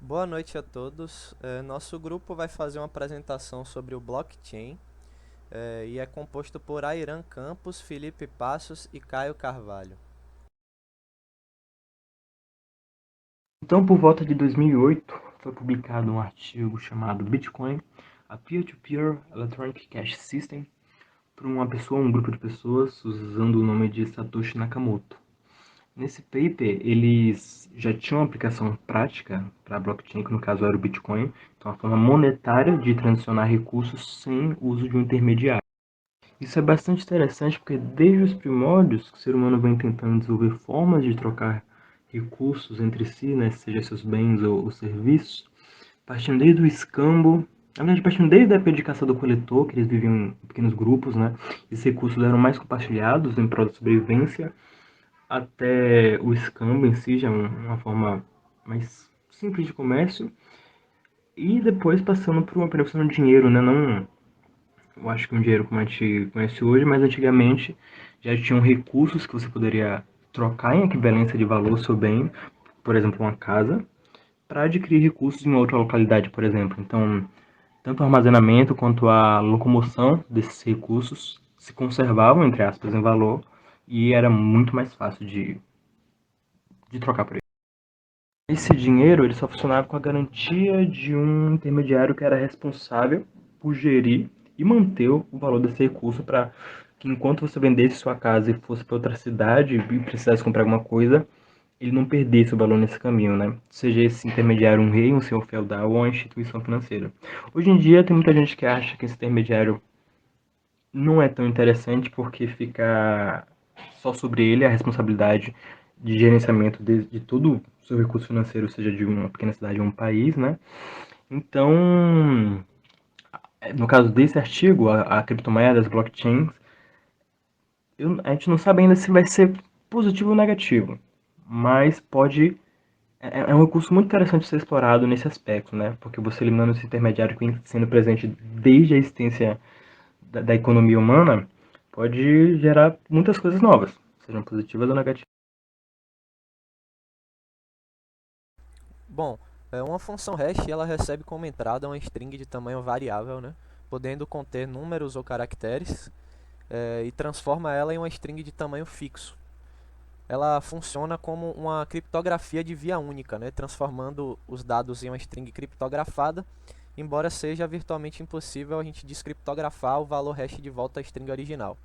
Boa noite a todos. Nosso grupo vai fazer uma apresentação sobre o blockchain e é composto por Airan Campos, Felipe Passos e Caio Carvalho. Então, por volta de 2008, foi publicado um artigo chamado Bitcoin, a Peer-to-Peer Electronic Cash System, por uma pessoa, um grupo de pessoas, usando o nome de Satoshi Nakamoto. Nesse paper, eles já tinham uma aplicação prática para a blockchain, que no caso era o Bitcoin, então uma forma monetária de transacionar recursos sem uso de um intermediário. Isso é bastante interessante porque desde os primórdios o ser humano vem tentando desenvolver formas de trocar recursos entre si, né, seja seus bens ou serviços, partindo desde o escambo, na verdade partindo desde a época de caçador-coletor, que eles viviam em pequenos grupos, né, esses recursos eram mais compartilhados em prol da sobrevivência, até o escambo em si, já é uma forma mais simples de comércio, e depois passando por uma produção de dinheiro, né, não, eu acho que um dinheiro como a gente conhece hoje, mas antigamente já tinham recursos que você poderia trocar em equivalência de valor seu bem, por exemplo, uma casa, para adquirir recursos em outra localidade, por exemplo. Então, tanto o armazenamento quanto a locomoção desses recursos se conservavam, entre aspas, em valor e era muito mais fácil de trocar por ele. Esse dinheiro ele só funcionava com a garantia de um intermediário que era responsável por gerir e manter o valor desse recurso para que enquanto você vendesse sua casa e fosse para outra cidade e precisasse comprar alguma coisa, ele não perdesse o valor nesse caminho, né? Seja esse intermediário um rei, um senhor feudal ou uma instituição financeira. Hoje em dia tem muita gente que acha que esse intermediário não é tão interessante porque fica só sobre ele a responsabilidade de gerenciamento de todo o seu recurso financeiro, seja de uma pequena cidade ou um país, né? Então, no caso desse artigo, a criptomoeda, as blockchains, a gente não sabe ainda se vai ser positivo ou negativo, mas pode. É um recurso muito interessante de ser explorado nesse aspecto, né? Porque você eliminando esse intermediário que vem sendo presente desde a existência da economia humana, pode gerar muitas coisas novas, sejam positivas ou negativas. Bom, uma função hash ela recebe como entrada uma string de tamanho variável, né, podendo conter números ou caracteres, e transforma ela em uma string de tamanho fixo. Ela funciona como uma criptografia de via única, né, transformando os dados em uma string criptografada, embora seja virtualmente impossível a gente descriptografar o valor hash de volta à string original.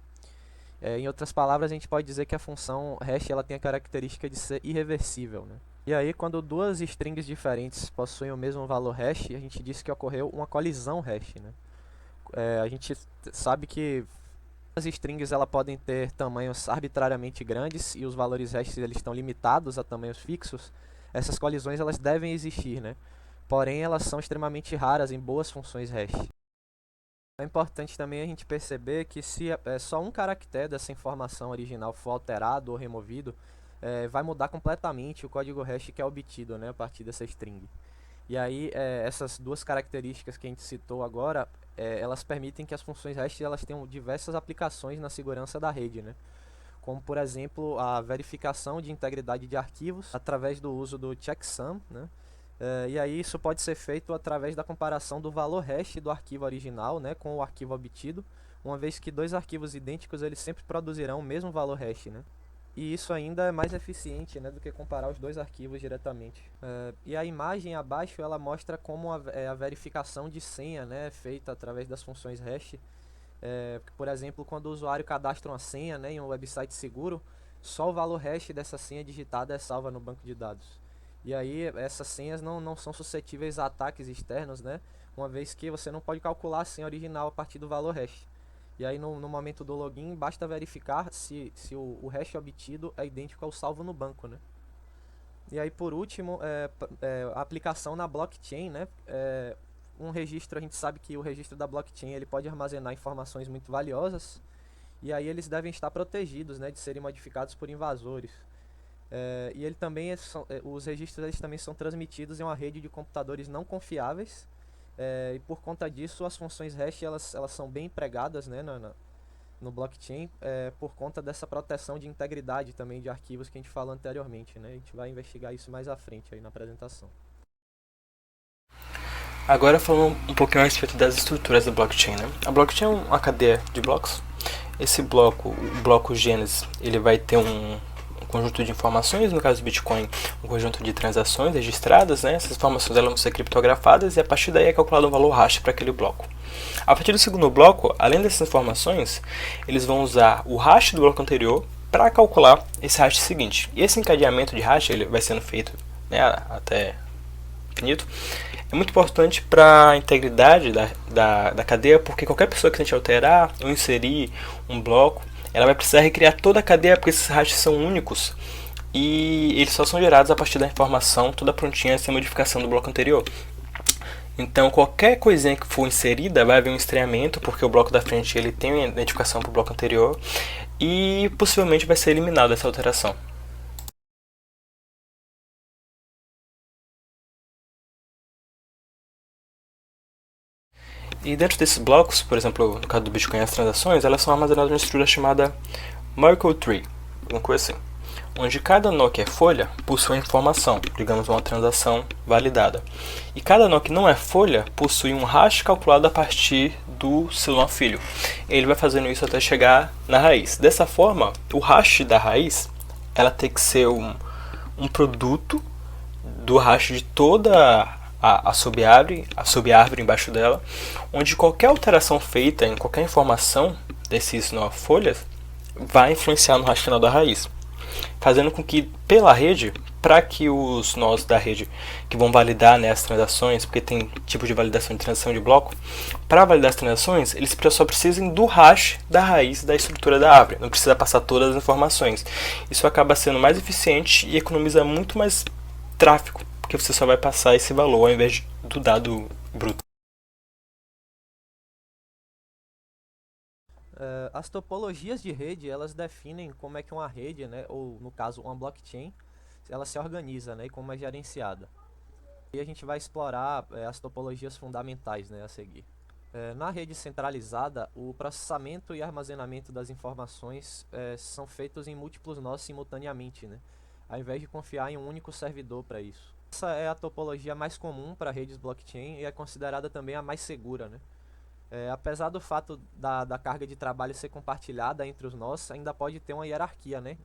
Em outras palavras, a gente pode dizer que a função hash ela tem a característica de ser irreversível, né? E aí, quando duas strings diferentes possuem o mesmo valor hash, a gente diz que ocorreu uma colisão hash, né? A gente sabe que as strings ela podem ter tamanhos arbitrariamente grandes e os valores hash eles estão limitados a tamanhos fixos. Essas colisões elas devem existir, né? Porém, elas são extremamente raras em boas funções hash. É importante também a gente perceber que se só um caractere dessa informação original for alterado ou removido, vai mudar completamente o código hash que é obtido, né, a partir dessa string. E aí, essas duas características que a gente citou agora, elas permitem que as funções hash elas tenham diversas aplicações na segurança da rede, né? Como, por exemplo, a verificação de integridade de arquivos através do uso do checksum, né? E aí isso pode ser feito através da comparação do valor hash do arquivo original, né, com o arquivo obtido, uma vez que dois arquivos idênticos eles sempre produzirão o mesmo valor hash, né? E isso ainda é mais eficiente, né, do que comparar os dois arquivos diretamente. E a imagem abaixo ela mostra como a verificação de senha, né, é feita através das funções hash. Por exemplo, quando o usuário cadastra uma senha, né, em um website seguro, só o valor hash dessa senha digitada é salva no banco de dados. E aí essas senhas não são suscetíveis a ataques externos, né? Uma vez que você não pode calcular a senha original a partir do valor hash. E aí no momento do login basta verificar se o hash obtido é idêntico ao salvo no banco, né? E aí por último, a aplicação na blockchain, né? Um registro, a gente sabe que o registro da blockchain ele pode armazenar informações muito valiosas e aí eles devem estar protegidos, né, de serem modificados por invasores. E ele também os registros eles também são transmitidos em uma rede de computadores não confiáveis. E por conta disso as funções hash elas são bem empregadas, né, no blockchain, por conta dessa proteção de integridade também de arquivos que a gente falou anteriormente, né? A gente vai investigar isso mais à frente aí na apresentação. Agora falando um pouquinho a respeito das estruturas da blockchain, né? A blockchain é uma cadeia de blocos. Esse bloco, o bloco Gênesis, ele vai ter um conjunto de informações, no caso do Bitcoin, um conjunto de transações registradas, né? Essas informações elas vão ser criptografadas e a partir daí é calculado um valor hash para aquele bloco. A partir do segundo bloco, além dessas informações, eles vão usar o hash do bloco anterior para calcular esse hash seguinte. E esse encadeamento de hash ele vai sendo feito, né, até infinito. É muito importante para a integridade da cadeia, porque qualquer pessoa que tente alterar ou inserir um bloco, ela vai precisar recriar toda a cadeia, porque esses hashes são únicos e eles só são gerados a partir da informação toda prontinha sem modificação do bloco anterior. Então qualquer coisinha que for inserida vai haver um estranhamento, porque o bloco da frente ele tem uma identificação para o bloco anterior e possivelmente vai ser eliminada essa alteração. E dentro desses blocos, por exemplo, no caso do Bitcoin, as transações, elas são armazenadas numa estrutura chamada Merkle Tree, uma coisa assim, onde cada nó que é folha possui uma informação, digamos uma transação validada. E cada nó que não é folha possui um hash calculado a partir do seu nó filho. Ele vai fazendo isso até chegar na raiz. Dessa forma, o hash da raiz ela tem que ser um produto do hash de toda a sub-árvore embaixo dela, onde qualquer alteração feita em qualquer informação desses nó folhas vai influenciar no hash final da raiz, fazendo com que pela rede, para que os nós da rede que vão validar, né, as transações, porque tem tipo de validação de transação de bloco, para validar as transações, eles só precisam do hash da raiz da estrutura da árvore, não precisa passar todas as informações. Isso acaba sendo mais eficiente e economiza muito mais tráfego, porque você só vai passar esse valor ao invés do dado bruto. As topologias de rede, elas definem como é que uma rede, né, ou no caso uma blockchain, ela se organiza, né, e como é gerenciada. E a gente vai explorar as topologias fundamentais, né, a seguir. Na rede centralizada, o processamento e armazenamento das informações são feitos em múltiplos nós simultaneamente, né, ao invés de confiar em um único servidor para isso. Essa é a topologia mais comum para redes blockchain e é considerada também a mais segura, né? Apesar do fato da carga de trabalho ser compartilhada entre os nós, ainda pode ter uma hierarquia, né?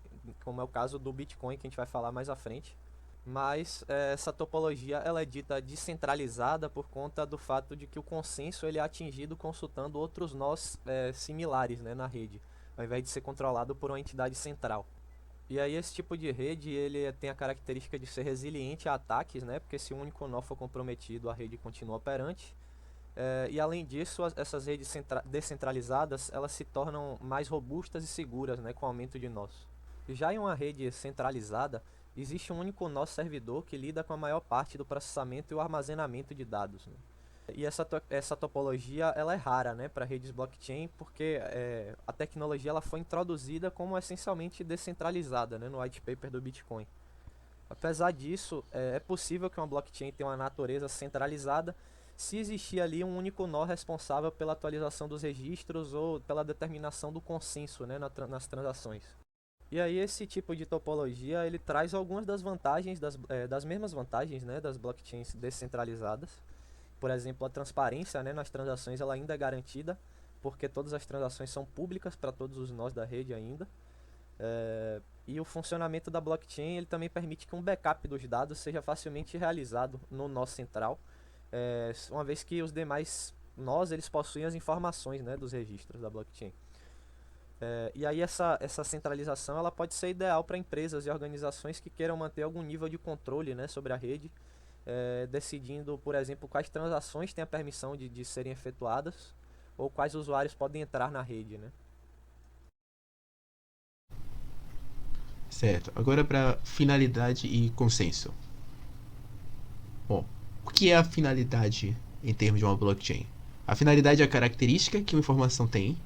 Como é o caso do Bitcoin, que a gente vai falar mais à frente. Mas essa topologia ela é dita descentralizada por conta do fato de que o consenso ele é atingido consultando outros nós similares, né, na rede, ao invés de ser controlado por uma entidade central. E aí esse tipo de rede ele tem a característica de ser resiliente a ataques, né? Porque se um único nó for comprometido, a rede continua operante. E além disso, essas redes descentralizadas elas se tornam mais robustas e seguras, né, com o aumento de nós. Já em uma rede centralizada, existe um único nó servidor que lida com a maior parte do processamento e o armazenamento de dados, né? E essa topologia ela é rara, né, para redes blockchain, porque a tecnologia ela foi introduzida como essencialmente descentralizada, né, no white paper do Bitcoin. Apesar disso, é possível que uma blockchain tenha uma natureza centralizada se existir ali um único nó responsável pela atualização dos registros ou pela determinação do consenso, né, nas transações. E aí esse tipo de topologia ele traz algumas das vantagens, das mesmas vantagens, né, das blockchains descentralizadas. Por exemplo, a transparência, né, nas transações ela ainda é garantida, porque todas as transações são públicas para todos os nós da rede ainda. E o funcionamento da blockchain ele também permite que um backup dos dados seja facilmente realizado no nó central, uma vez que os demais nós eles possuem as informações, né, dos registros da blockchain. E aí essa centralização ela pode ser ideal para empresas e organizações que queiram manter algum nível de controle, né, sobre a rede, decidindo, por exemplo, quais transações têm a permissão de serem efetuadas ou quais usuários podem entrar na rede, né? Certo. Agora para finalidade e consenso. Bom, o que é a finalidade em termos de uma blockchain? A finalidade é a característica que uma informação tem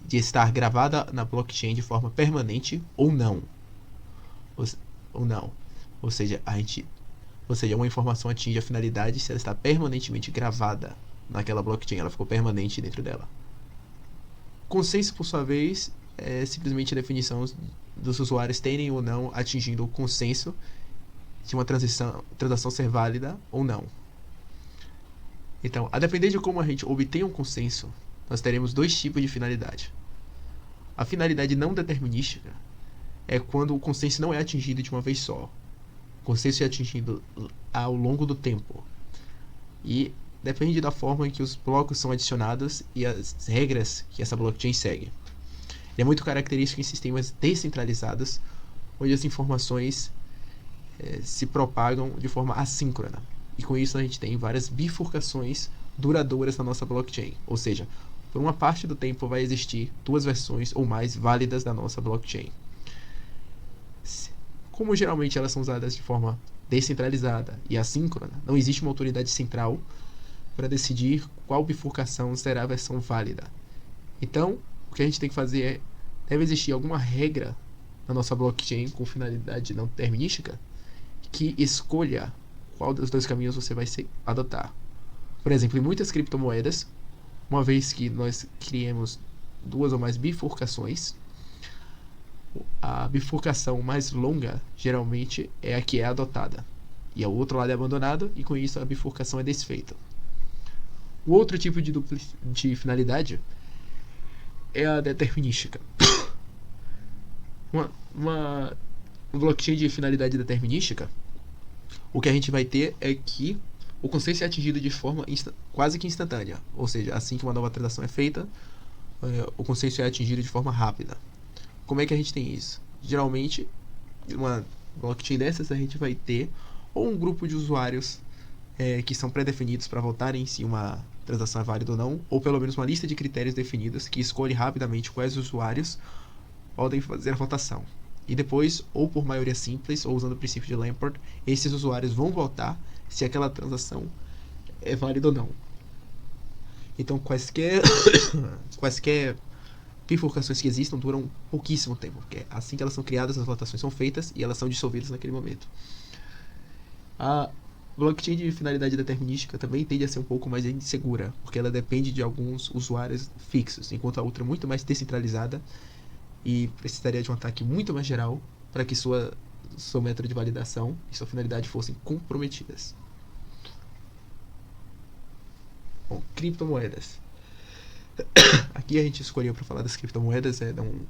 de estar gravada na blockchain de forma permanente ou não. Ou não. Ou seja, uma informação atinge a finalidade se ela está permanentemente gravada naquela blockchain, ela ficou permanente dentro dela. Consenso, por sua vez, é simplesmente a definição dos usuários terem ou não atingido o consenso de uma transação ser válida ou não. Então, a depender de como a gente obtém um consenso, nós teremos dois tipos de finalidade. A finalidade não determinística é quando o consenso não é atingido de uma vez só. O consenso é atingido ao longo do tempo. E depende da forma em que os blocos são adicionados e as regras que essa blockchain segue. Ele é muito característico em sistemas descentralizados, onde as informações se propagam de forma assíncrona. E com isso a gente tem várias bifurcações duradouras na nossa blockchain. Ou seja, por uma parte do tempo vai existir duas versões ou mais válidas da nossa blockchain. Como geralmente elas são usadas de forma descentralizada e assíncrona, não existe uma autoridade central para decidir qual bifurcação será a versão válida. Então, o que a gente tem que fazer é, deve existir alguma regra na nossa blockchain com finalidade não determinística que escolha qual dos dois caminhos você vai adotar. Por exemplo, em muitas criptomoedas, uma vez que nós criemos duas ou mais bifurcações, a bifurcação mais longa geralmente é a que é adotada e o outro lado é abandonado, e com isso a bifurcação é desfeita. O outro tipo de finalidade é a determinística. Uma blockchain de finalidade determinística, o que a gente vai ter é que o consenso é atingido de forma quase que instantânea. Ou seja, assim que uma nova transação é feita, o consenso é atingido de forma rápida. Como é que a gente tem isso? Geralmente, uma blockchain dessas, a gente vai ter ou um grupo de usuários que são pré-definidos para votarem se uma transação é válida ou não, ou pelo menos uma lista de critérios definidos que escolhe rapidamente quais usuários podem fazer a votação. E depois, ou por maioria simples, ou usando o princípio de Lamport, esses usuários vão votar se aquela transação é válida ou não. Então, quaisquer bifurcações que existam duram pouquíssimo tempo, porque assim que elas são criadas, as votações são feitas e elas são dissolvidas naquele momento. A blockchain de finalidade determinística também tende a ser um pouco mais insegura, porque ela depende de alguns usuários fixos, enquanto a outra é muito mais descentralizada e precisaria de um ataque muito mais geral para que seu método de validação e sua finalidade fossem comprometidas. Bom, criptomoedas. Aqui a gente escolheu para falar das criptomoedas,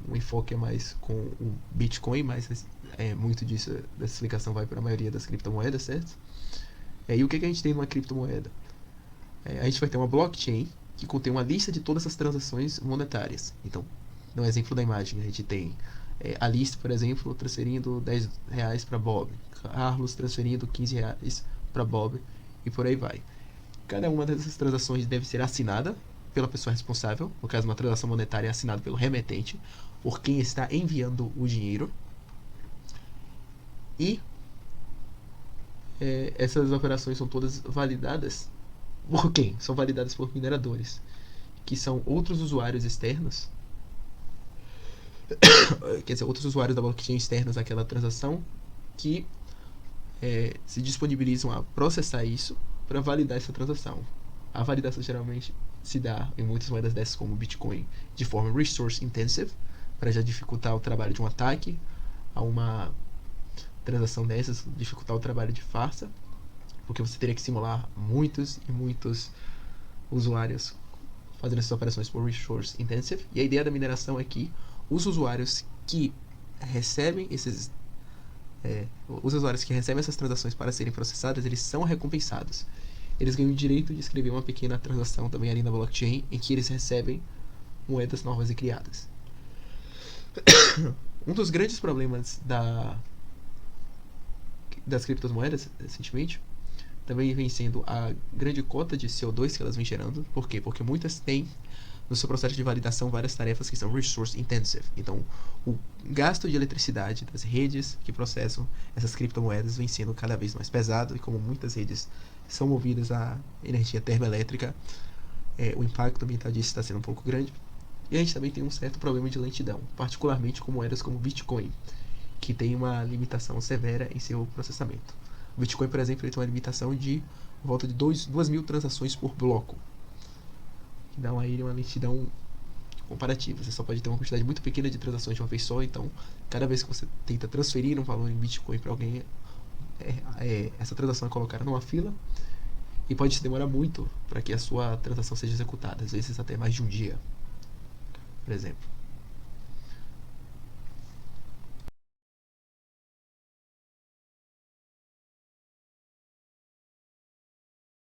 um enfoque mais com o Bitcoin, mas muito dessa explicação vai para a maioria das criptomoedas, certo? E o que a gente tem numa criptomoeda? A gente vai ter uma blockchain que contém uma lista de todas as transações monetárias. Então, no exemplo da imagem, a gente tem a lista, por exemplo, transferindo R$10 para Bob, Carlos transferindo R$15 para Bob, e por aí vai. Cada uma dessas transações deve ser assinada pela pessoa responsável. No caso, uma transação monetária é assinada pelo remetente, por quem está enviando o dinheiro. E essas operações são todas validadas por quem? São validadas por mineradores, que são outros usuários externos, quer dizer, outros usuários da blockchain externos àquela transação, que se disponibilizam a processar isso para validar essa transação. A validação geralmente se dá em muitas moedas dessas, como o Bitcoin, de forma resource intensive, para já dificultar o trabalho de um ataque a uma transação dessas, dificultar o trabalho de farsa, porque você teria que simular muitos e muitos usuários fazendo essas operações por resource intensive. E a ideia da mineração é que os usuários que recebem essas transações para serem processadas, eles são recompensados. Eles ganham o direito de escrever uma pequena transação também ali na blockchain, em que eles recebem moedas novas e criadas. Um dos grandes problemas das criptomoedas, recentemente, também vem sendo a grande cota de CO2 que elas vêm gerando. Por quê? Porque muitas têm no seu processo de validação várias tarefas que são resource intensive. Então, o gasto de eletricidade das redes que processam essas criptomoedas vem sendo cada vez mais pesado, e como muitas redes são movidas a energia termoelétrica, o impacto ambiental disso está sendo um pouco grande. E a gente também tem um certo problema de lentidão, particularmente com moedas como o Bitcoin, que tem uma limitação severa em seu processamento. O Bitcoin, por exemplo, ele tem uma limitação de volta de 2.000 transações por bloco, que dá aí uma lentidão comparativa. Você só pode ter uma quantidade muito pequena de transações de uma vez só, então cada vez que você tenta transferir um valor em Bitcoin para alguém, essa transação é colocada numa fila, E pode demorar muito para que a sua transação seja executada, às vezes até mais de um dia, por exemplo.